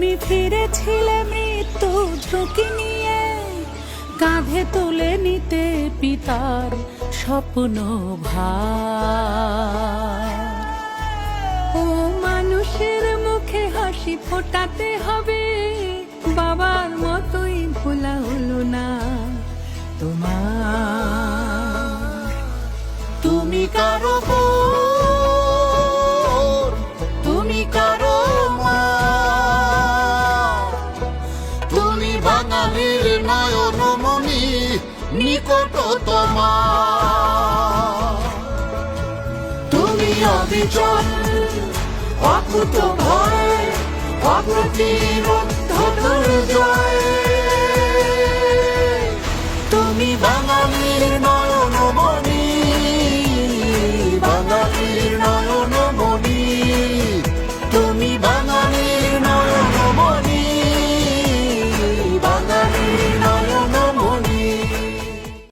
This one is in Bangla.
তুমি ফিরেছিলে মৃত্যু ঝুঁকি নিয়ে, কাঁধে তুলে নিতে পিতার স্বপ্ন ভার। ও মানুষের মুখে হাসি ফোটাতে হবে, বাবার মতোই ভোলা হলো না তোমার। তুমি কারো বোন, তুমি কারো মা, তুমি বাঙালির নয়নমণি নিকটতমা। তুমি অবিচল, অকুত ভয়, অপ্রতিরোধ্য দুর্জয়।